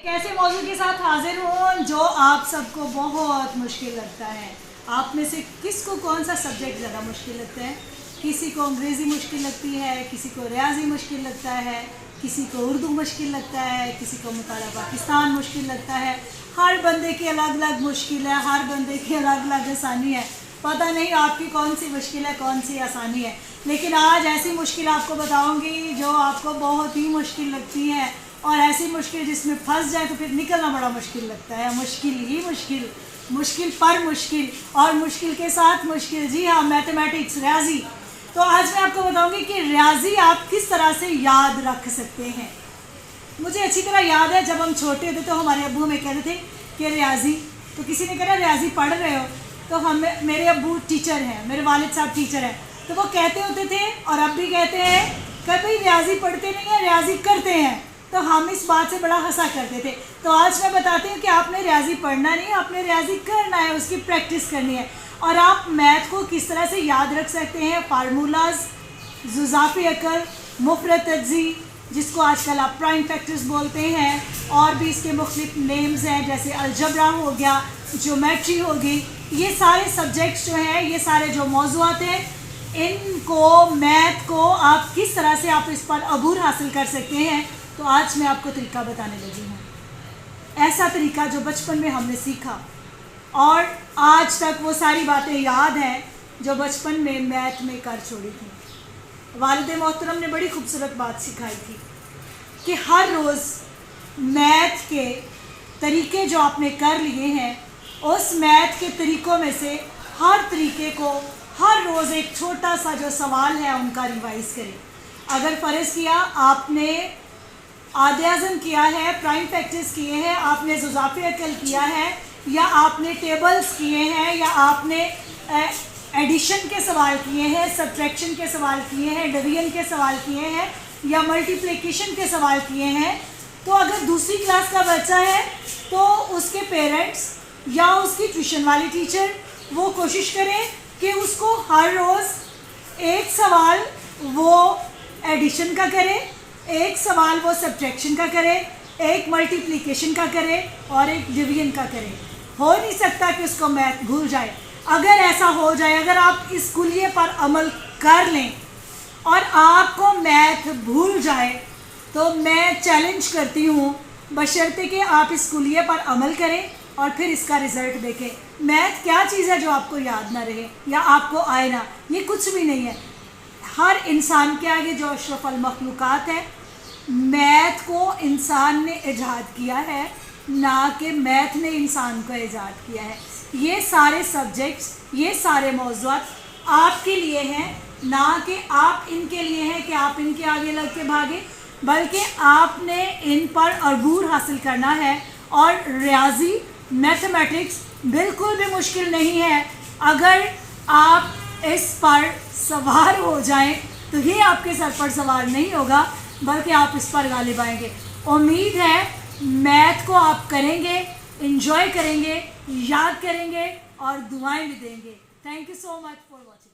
एक ऐसे मौजू के साथ हाजिर हूँ जो आप सबको बहुत मुश्किल लगता है। आप में से किसको कौन सा सब्जेक्ट ज़्यादा मुश्किल लगता है? किसी को अंग्रेज़ी मुश्किल लगती है, किसी को रियाजी मुश्किल लगता है, किसी को उर्दू मुश्किल लगता है, किसी को मुताला पाकिस्तान मुश्किल लगता है। हर बंदे की अलग अलग मुश्किल है, हर बंदे की अलग अलग आसानी है। पता नहीं आपकी कौन सी मुश्किल है, कौन सी आसानी है, लेकिन आज ऐसी मुश्किल आपको बताऊंगी जो आपको बहुत ही मुश्किल लगती है, और ऐसी मुश्किल जिसमें फंस जाए तो फिर निकलना बड़ा मुश्किल लगता है। मुश्किल ही मुश्किल, मुश्किल पर मुश्किल, और मुश्किल के साथ मुश्किल। जी हाँ, मैथमेटिक्स, रियाजी। तो आज मैं आपको बताऊंगी कि रियाजी आप किस तरह से याद रख सकते हैं। मुझे अच्छी तरह याद है, जब हम छोटे थे तो हमारे अब्बू हमें कहते थे कि रियाजी, तो किसी ने कहा रियाजी पढ़ रहे हो, तो हम, मेरे अब्बू टीचर हैं, मेरे वालिद साहब टीचर हैं, तो वो कहते होते थे और अब भी कहते हैं कि भाई रियाजी पढ़ते नहीं है, रियाजी करते हैं। तो हम इस बात से बड़ा हंसा करते थे। तो आज मैं बताती हूँ कि आपने रियाजी पढ़ना नहीं है, आपने रियाजी करना है, उसकी प्रैक्टिस करनी है। और आप मैथ को किस तरह से याद रख सकते हैं, फार्मूलाज, जुज़ाफ़ी अकल, मुफ़रद तज्ज़ी, जिसको आजकल आप प्राइम फैक्टर्स बोलते हैं, और भी इसके मुख्तलिफ नेम्स हैं, जैसे अलजबरा हो गया, ज्योमेट्री होगी। ये सारे सब्जेक्ट्स जो हैं, ये सारे जो मौज़ूआत हैं, इनको, मैथ को आप किस तरह से आप इस पर अबूर हासिल कर सकते हैं। तो आज मैं आपको तरीका बताने लगी हूँ, ऐसा तरीका जो बचपन में हमने सीखा और आज तक वो सारी बातें याद हैं जो बचपन में मैथ में कर छोड़ी थी। वालिद मोहतरम ने बड़ी खूबसूरत बात सिखाई थी कि हर रोज़ मैथ के तरीके जो आपने कर लिए हैं, उस मैथ के तरीक़ों में से हर तरीके को हर रोज़ एक छोटा सा जो सवाल है उनका रिवाइज़ करें। अगर फ़र्ज़ किया आपने आधे आज़म किया है, प्राइम फैक्टर्स किए हैं, आपने जुज़ाफ़ी अकल किया है, या आपने टेबल्स किए हैं, या आपने एडिशन के सवाल किए हैं, सब्ट्रैक्शन के सवाल किए हैं, डिवीजन के सवाल किए हैं, या मल्टीप्लिकेशन के सवाल किए हैं, तो अगर दूसरी क्लास का बच्चा है तो उसके पेरेंट्स या उसकी ट्यूशन वाली टीचर वो कोशिश करें कि उसको हर रोज़ एक सवाल वो एडिशन का करे, एक सवाल वो सब्ट्रैक्शन का करे, एक मल्टीप्लिकेशन का करे और एक डिवीजन का करे। हो नहीं सकता कि उसको मैथ भूल जाए। अगर ऐसा हो जाए, अगर आप इस कुलिये पर अमल कर लें और आपको मैथ भूल जाए, तो मैं चैलेंज करती हूँ, बशर्ते कि आप इस कुलिये पर अमल करें और फिर इसका रिज़ल्ट देखें। मैथ क्या चीज़ है जो आपको याद ना रहे या आपको आए ना, ये कुछ भी नहीं है। हर इंसान के आगे जो अशरफुल मखलूक़ात है, मैथ को इंसान ने ईजाद किया है, ना कि मैथ ने इंसान को ईजाद किया है। ये सारे सब्जेक्ट्स, ये सारे मौज़ूआत आपके लिए हैं, ना कि आप इनके लिए हैं कि आप इनके आगे लग के भागें, बल्कि आपने इन पर अबूर हासिल करना है। और रियाजी, मैथमेटिक्स बिल्कुल भी मुश्किल नहीं है। अगर आप इस पर सवार हो जाएं तो ये आपके सर पर सवार नहीं होगा, बल्कि आप इस पर गालिब आएंगे। उम्मीद है मैथ को आप करेंगे, एंजॉय करेंगे, याद करेंगे और दुआएं भी देंगे। Thank you so much for watching.